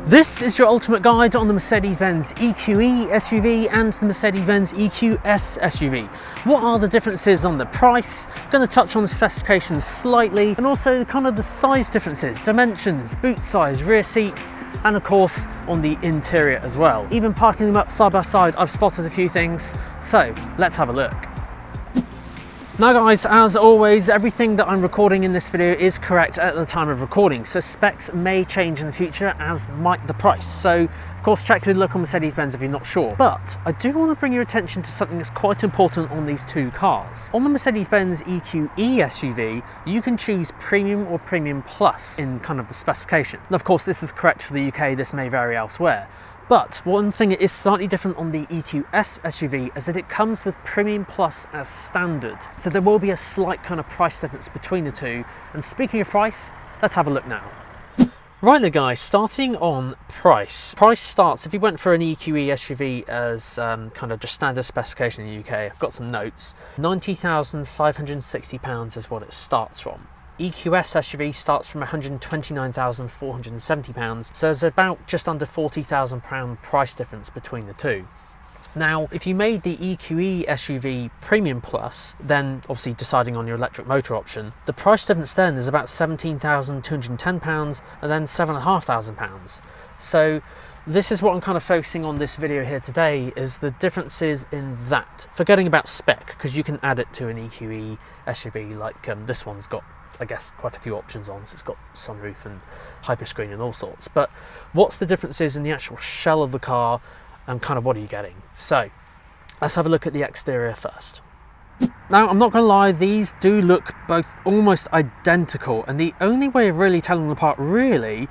This is your ultimate guide on the Mercedes-Benz EQE SUV and the Mercedes-Benz EQS SUV. What are the differences on the price? I'm going to touch on the specifications slightly, and also kind of the size differences, dimensions, boot size, rear seats, and of course on the interior as well. Even parking them up side by side, I've spotted a few things, so let's have a look. Now guys, as always, everything that I'm recording in this video is correct at the time of recording, so specs may change in the future, as might the price. So of course check your local Mercedes-Benz if you're not sure. But I do want to bring your attention to something that's quite important on these two cars. On the Mercedes-Benz EQE SUV, you can choose Premium or Premium Plus in kind of the specification. And of course this is correct for the UK, this may vary elsewhere. But one thing that is slightly different on the EQS SUV is that it comes with Premium Plus as standard. So there will be a slight kind of price difference between the two. And speaking of price, let's have a look now. Right there guys, starting on price. Price starts, if you went for an EQE SUV as kind of just standard specification in the UK, I've got some notes, £90,560 is what it starts from. EQS SUV starts from £129,470, so there's about just under £40,000 price difference between the two. Now, if you made the EQE SUV Premium Plus, then obviously deciding on your electric motor option, the price difference then is about £17,210 and then £7,500. So this is what I'm kind of focusing on this video here today, is the differences in that. Forgetting about spec, because you can add it to an EQE SUV like this one's got, I guess, quite a few options on, so it's got sunroof and hyperscreen and all sorts. But what's the differences in the actual shell of the car and kind of what are you getting? So let's have a look at the exterior first. Now, I'm not going to lie, these do look both almost identical, and the only way of really telling them apart, really,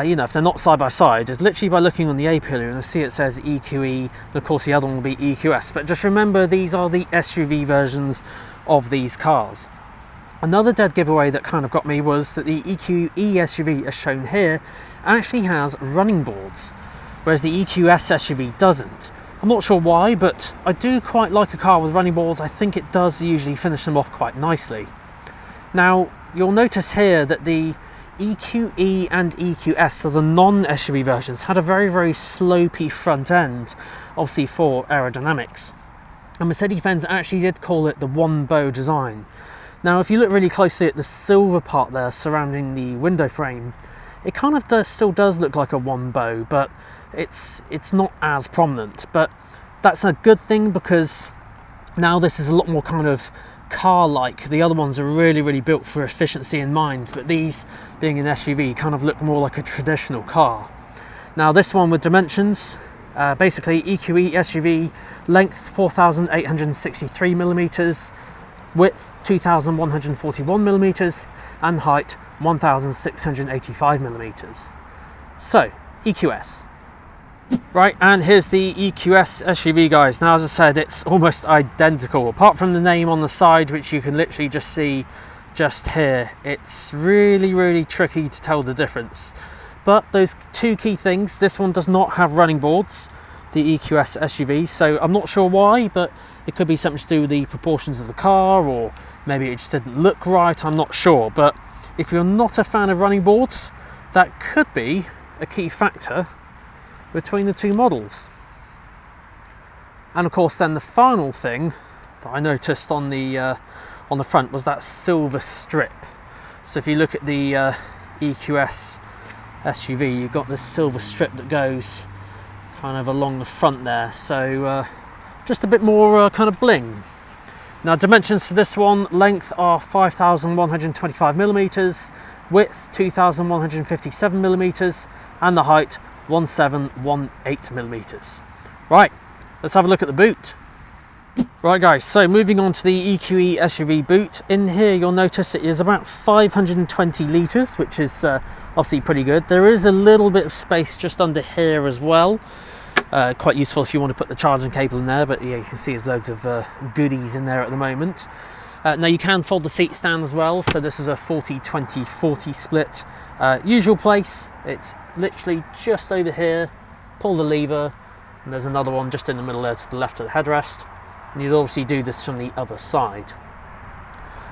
you know, if they're not side by side, is literally by looking on the A-pillar and you'll see it says EQE, and of course the other one will be EQS. But just remember, these are the SUV versions of these cars. Another dead giveaway that kind of got me was that the EQE SUV, as shown here, actually has running boards, whereas the EQS SUV doesn't. I'm not sure why, but I do quite like a car with running boards. I think it does usually finish them off quite nicely. Now, you'll notice here that the EQE and EQS, so the non-SUV versions, had a very, very slopey front end, obviously for aerodynamics. And Mercedes-Benz actually did call it the one-bow design. Now, if you look really closely at the silver part there surrounding the window frame, it kind of still does look like a one bow, but it's not as prominent. But that's a good thing, because now this is a lot more kind of car-like. The other ones are really, really built for efficiency in mind, but these, being an SUV, kind of look more like a traditional car. Now, this one with dimensions, basically EQE SUV length 4,863 millimeters, width 2,141 millimeters, and height 1,685 millimeters. So, EQS. Right, and here's the EQS SUV, guys. Now, as I said, it's almost identical, apart from the name on the side, which you can literally just see just here. It's really, really tricky to tell the difference. But those two key things, this one does not have running boards, the EQS SUV, so I'm not sure why, but it could be something to do with the proportions of the car, or maybe it just didn't look right, I'm not sure. But if you're not a fan of running boards, that could be a key factor between the two models. And of course then the final thing that I noticed on the front was that silver strip. So if you look at the EQS SUV, you've got this silver strip that goes kind of along the front there, so just a bit more kind of bling. Now, dimensions for this one, length are 5,125 millimeters, width 2,157 millimeters, and the height 1,718 millimeters. Right, let's have a look at the boot. Right guys, so moving on to the EQE SUV Boot. In here you'll notice it is about 520 litres, which is obviously pretty good. There is a little bit of space just under here as well. Quite useful if you want to put the charging cable in there, but yeah, you can see there's loads of goodies in there at the moment. Now you can fold the seat stand as well, so this is a 40-20-40 split. Usual place, it's literally just over here. Pull the lever, and there's another one just in the middle there to the left of the headrest. And you'd obviously do this from the other side.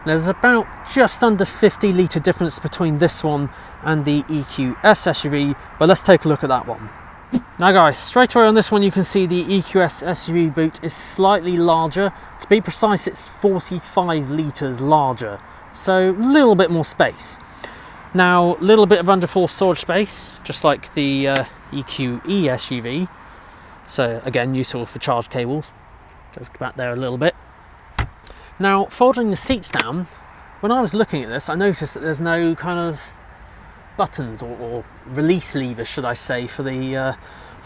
There's about just under 50 litre difference between this one and the EQS SUV, but let's take a look at that one. Now guys, straight away on this one you can see the EQS SUV Boot is slightly larger. To be precise, it's 45 litres larger, so a little bit more space. Now, a little bit of underfloor storage space, just like the EQE SUV. So again, useful for charge cables. Just back there a little bit. Now, folding the seats down, when I was looking at this, I noticed that there's no kind of buttons or release levers, should I say, for the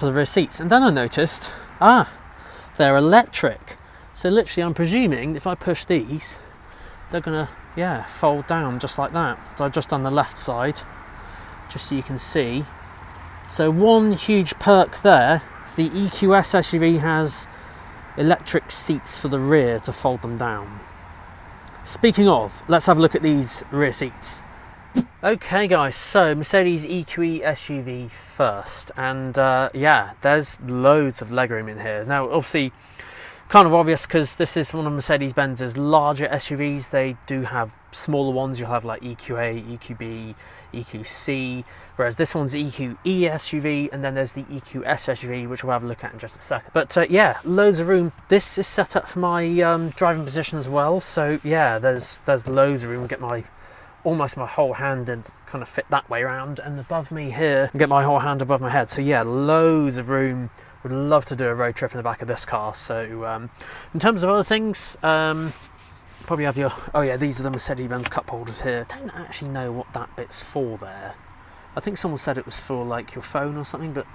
rear seats. And then I noticed, they're electric. So literally, I'm presuming if I push these, they're gonna, fold down just like that. So I've just done the left side, just so you can see. So one huge perk there is the EQS SUV has electric seats for the rear to fold them down. Speaking of, let's have a look at these rear seats. Okay guys, so Mercedes EQE SUV first, and there's loads of legroom in here. Now obviously kind of obvious because this is one of Mercedes-Benz's larger SUVs. They do have smaller ones. You'll have like EQA, EQB, EQC, whereas this one's EQE SUV, and then there's the EQS SUV, which we'll have a look at in just a second. But loads of room. This is set up for my driving position as well, so yeah, there's loads of room. Get almost my whole hand and kind of fit that way around, and above me here, get my whole hand above my head. So yeah, loads of room. Would love to do a road trip in the back of this car. So in terms of other things, probably have your, these are the Mercedes-Benz cup holders here. I don't actually know what that bit's for there. I think someone said it was for like your phone or something, but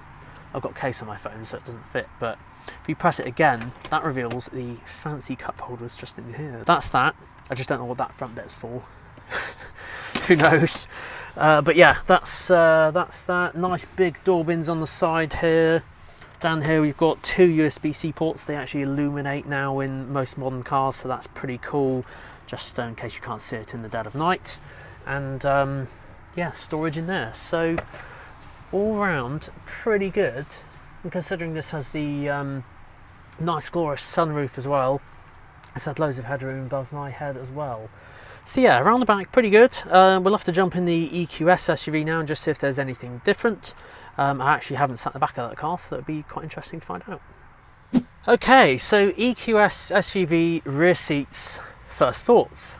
I've got a case on my phone so it doesn't fit. But if you press it again, that reveals the fancy cup holders just in here. That's that. I just don't know what that front bit's for. Who knows? But yeah, that's that. Nice big door bins on the side here. Down here we've got 2 USB-C ports. They actually illuminate now in most modern cars, so that's pretty cool, just in case you can't see it in the dead of night. And storage in there. So all round pretty good, and considering this has the nice glorious sunroof as well, it's had loads of headroom above my head as well. So yeah, around the back pretty good. We'll have to jump in the EQS SUV now and just see if there's anything different. I actually haven't sat in the back of that car, so it'd be quite interesting to find out. Okay, so EQS SUV rear seats, first thoughts.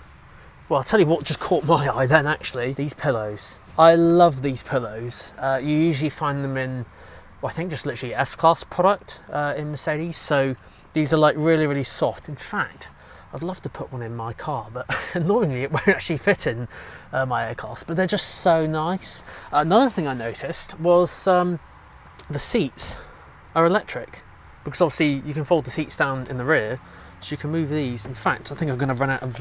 Well, I'll tell you what just caught my eye then actually, these pillows. I love these pillows. You usually find them in, I think just literally S-Class product in Mercedes, so these are like really, really soft. In fact, I'd love to put one in my car, but annoyingly it won't actually fit in my A-Class, but they're just so nice. Another thing I noticed was the seats are electric, because obviously you can fold the seats down in the rear, so you can move these. In fact, I think I'm going to run out of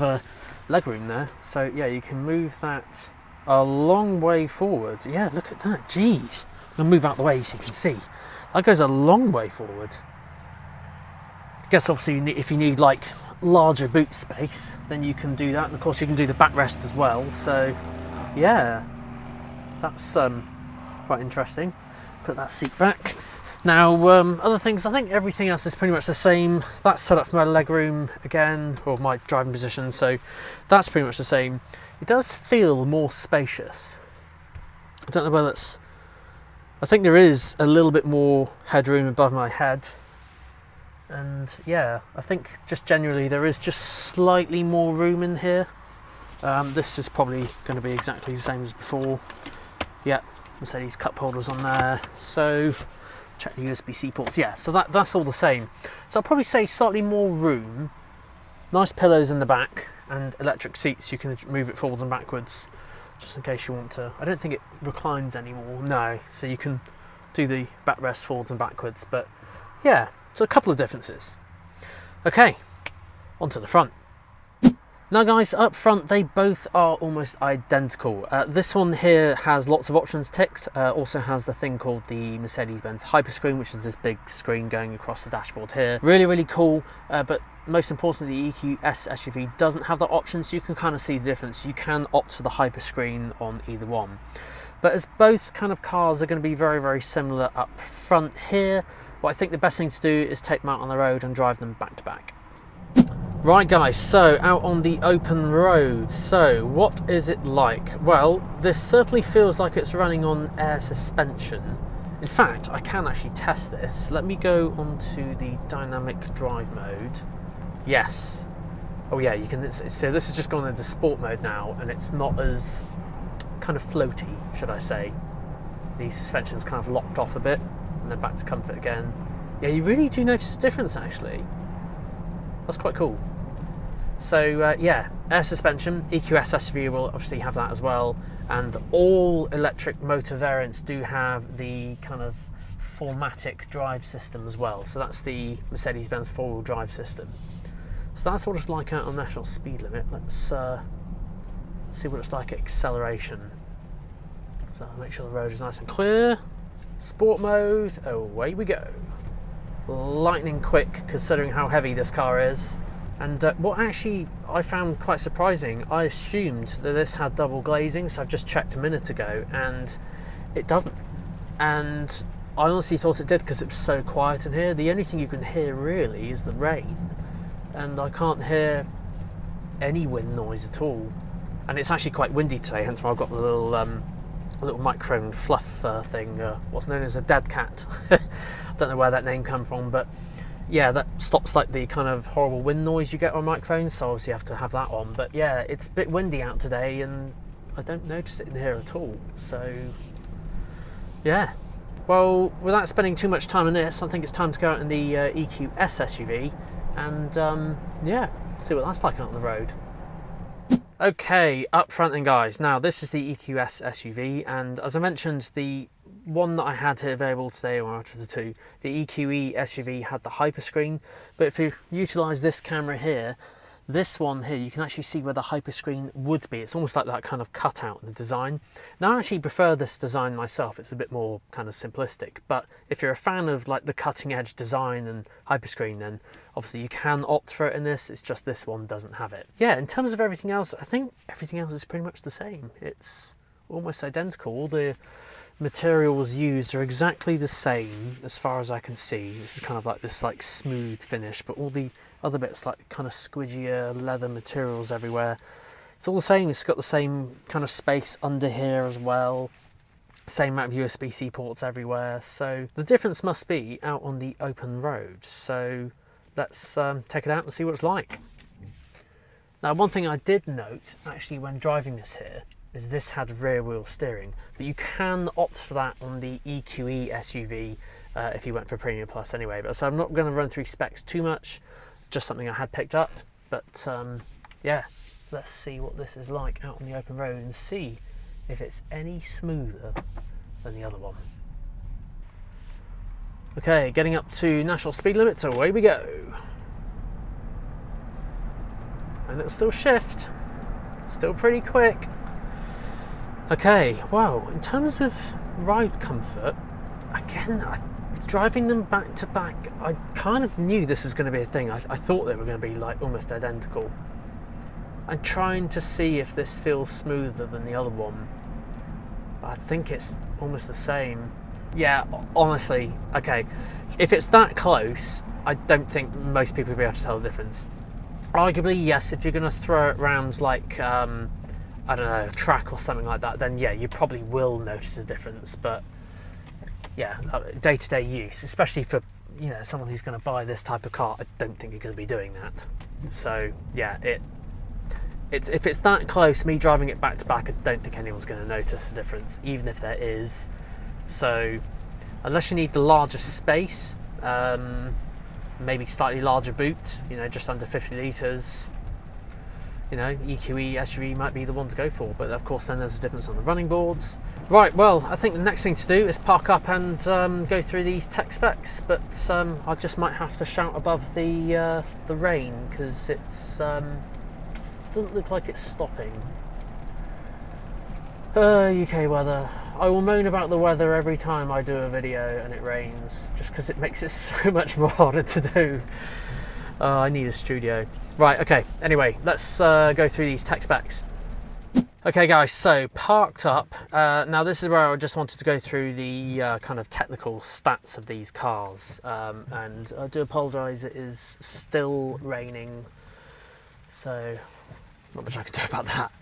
legroom there, so yeah, you can move that a long way forward. Yeah, look at that, jeez. I'm going to move out the way so you can see. That goes a long way forward. I guess obviously if you need like larger boot space, then you can do that, and of course you can do the backrest as well. So yeah, that's quite interesting. Put that seat back. Now other things, I think everything else is pretty much the same. That's set up for my legroom again, or my driving position, so that's pretty much the same. It does feel more spacious. I don't know whether it's, I think there is a little bit more headroom above my head. And yeah, I think just generally there is just slightly more room in here. This is probably going to be exactly the same as before. Yeah, Mercedes cup holders on there. So check the USB-C ports. Yeah, so that's all the same. So I'll probably say slightly more room, nice pillows in the back, and electric seats. You can move it forwards and backwards, just in case you want to. I don't think it reclines anymore. No, so you can do the backrest forwards and backwards. But yeah. So a couple of differences. Okay, onto the front. Now guys, up front they both are almost identical. This one here has lots of options ticked, also has the thing called the Mercedes-Benz Hyperscreen, which is this big screen going across the dashboard here. Really, really cool, but most importantly the EQS SUV doesn't have that option, so you can kind of see the difference. You can opt for the Hyperscreen on either one. But as both kind of cars are going to be very, very similar up front here, what I think the best thing to do is take them out on the road and drive them back to back. Right guys, so out on the open road, so what is it like? Well, this certainly feels like it's running on air suspension. In fact, I can actually test this. Let me go onto the dynamic drive mode. Yes. Oh yeah, you can, so this has just gone into sport mode now, and it's not as kind of floaty, should I say. The suspension's kind of locked off a bit, and then back to comfort again. Yeah, you really do notice a difference actually. That's quite cool. So yeah, air suspension, EQS SUV will obviously have that as well, and all electric motor variants do have the kind of 4MATIC drive system as well. So that's the Mercedes-Benz 4-wheel drive system. So that's what it's like out on national speed limit. Let's see what it's like at acceleration. So make sure the road is nice and clear. Sport mode, away we go. Lightning quick considering how heavy this car is. And what actually I found quite surprising, I assumed that this had double glazing, so I've just checked a minute ago, and it doesn't. And I honestly thought it did because it was so quiet in here. The only thing you can hear really is the rain, and I can't hear any wind noise at all. And it's actually quite windy today, hence why I've got the little microphone fluff thing, what's known as a dead cat. I don't know where that name came from, but yeah, that stops like the kind of horrible wind noise you get on microphones, so obviously you have to have that on. But yeah, it's a bit windy out today and I don't notice it in here at all. So yeah, well, without spending too much time on this, I think it's time to go out in the EQS SUV and yeah, see what that's like out on the road. Okay, up front then guys, now this is the EQS SUV, and as I mentioned, the one that I had here available today, or out of the two, the EQE SUV had the hyperscreen, but if you utilise this camera here, this one here, you can actually see where the hyperscreen would be. It's almost like that kind of cutout in the design. Now I actually prefer this design myself, it's a bit more kind of simplistic, but if you're a fan of like the cutting edge design and hyperscreen, then obviously you can opt for it in this, it's just this one doesn't have it. Yeah, in terms of everything else, I think everything else is pretty much the same. It's almost identical. All the materials used are exactly the same as far as I can see. This is kind of like this like smooth finish, but all the other bits like kind of squidgier leather materials everywhere. It's all the same. It's got the same kind of space under here as well. Same amount of USB-C ports everywhere. So the difference must be out on the open road. So let's take it out and see what it's like. Now, one thing I did note actually when driving this here is this had rear wheel steering, but you can opt for that on the EQE SUV if you went for Premium Plus anyway. But so I'm not going to run through specs too much, just something I had picked up. But yeah, let's see what this is like out on the open road and see if it's any smoother than the other one. Okay, getting up to national speed limit, so away we go. And it'll still shift, still pretty quick. Okay, wow, in terms of ride comfort, again, driving them back to back, I kind of knew this was going to be a thing. I thought they were going to be like almost identical. I'm trying to see if this feels smoother than the other one, but I think it's almost the same. Yeah, honestly, okay, if it's that close, I don't think most people will be able to tell the difference. Arguably, yes, if you're going to throw it around like I don't know, a track or something like that, then yeah, you probably will notice a difference. But yeah, day-to-day use, especially for, you know, someone who's going to buy this type of car, I don't think you're going to be doing that. So yeah, if it's that close, me driving it back to back, I don't think anyone's going to notice a difference, even if there is. So unless you need the larger space, maybe slightly larger boot, you know, just under 50 litres, you know, EQE SUV might be the one to go for, but of course then there's a difference on the running boards. Right, well, I think the next thing to do is park up and go through these tech specs, but I just might have to shout above the rain, because it's doesn't look like it's stopping. UK weather. I will moan about the weather every time I do a video and it rains, just because it makes it so much more harder to do. I need a studio. Right, okay, anyway, let's go through these tech specs. Okay guys, so parked up. Now this is where I just wanted to go through the kind of technical stats of these cars. And I do apologise, it is still raining. So not much I can do about that.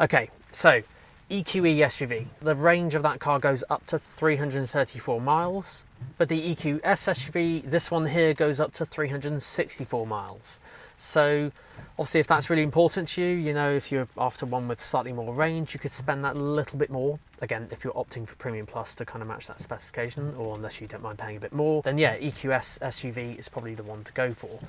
Okay, so EQE SUV. The range of that car goes up to 334 miles, but the EQS SUV, this one here, goes up to 364 miles. So obviously if that's really important to you, you know, if you're after one with slightly more range, you could spend that a little bit more. Again, if you're opting for Premium Plus to kind of match that specification, or unless you don't mind paying a bit more, then yeah, EQS SUV is probably the one to go for.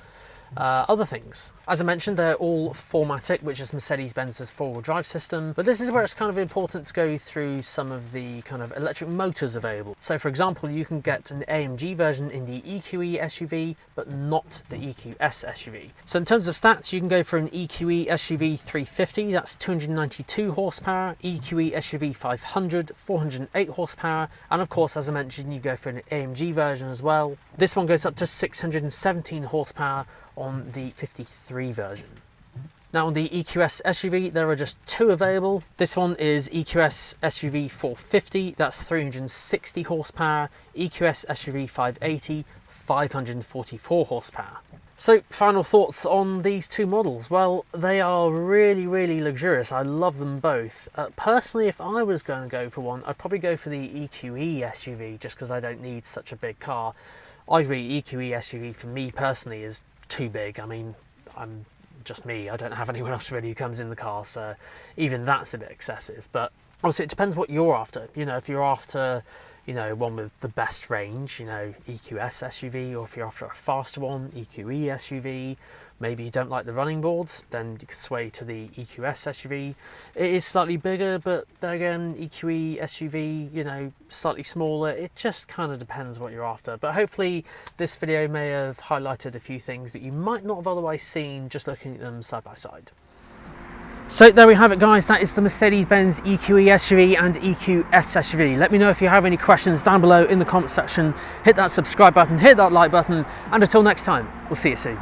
Other things, as I mentioned, they're all 4MATIC, which is Mercedes-Benz's four-wheel drive system, but this is where it's kind of important to go through some of the kind of electric motors available. So for example, you can get an AMG version in the EQE SUV, but not the EQS SUV. So in terms of stats, you can go for an EQE SUV 350, that's 292 horsepower, EQE SUV 500, 408 horsepower, and of course, as I mentioned, you go for an AMG version as well. This one goes up to 617 horsepower on the 53 version. Now on the EQS SUV, there are just two available. This one is EQS SUV 450, that's 360 horsepower, EQS SUV 580, 544 horsepower. So final thoughts on these two models. Well, they are really, really luxurious. I love them both. Personally, if I was going to go for one, I'd probably go for the EQE SUV just because I don't need such a big car. I agree, EQE SUV for me personally is too big. I mean, I'm just me. I don't have anyone else really who comes in the car, so even that's a bit excessive. But obviously it depends what you're after. You know, if you're after, you know, one with the best range, you know, EQS SUV, or if you're after a faster one, EQE SUV. Maybe you don't like the running boards, then you could sway to the EQS SUV. It is slightly bigger, but again, EQE SUV, you know, slightly smaller. It just kind of depends what you're after. But hopefully this video may have highlighted a few things that you might not have otherwise seen just looking at them side by side. So there we have it, guys. That is the Mercedes-Benz EQE SUV and EQS SUV. Let me know if you have any questions down below in the comment section. Hit that subscribe button, hit that like button, and until next time, we'll see you soon.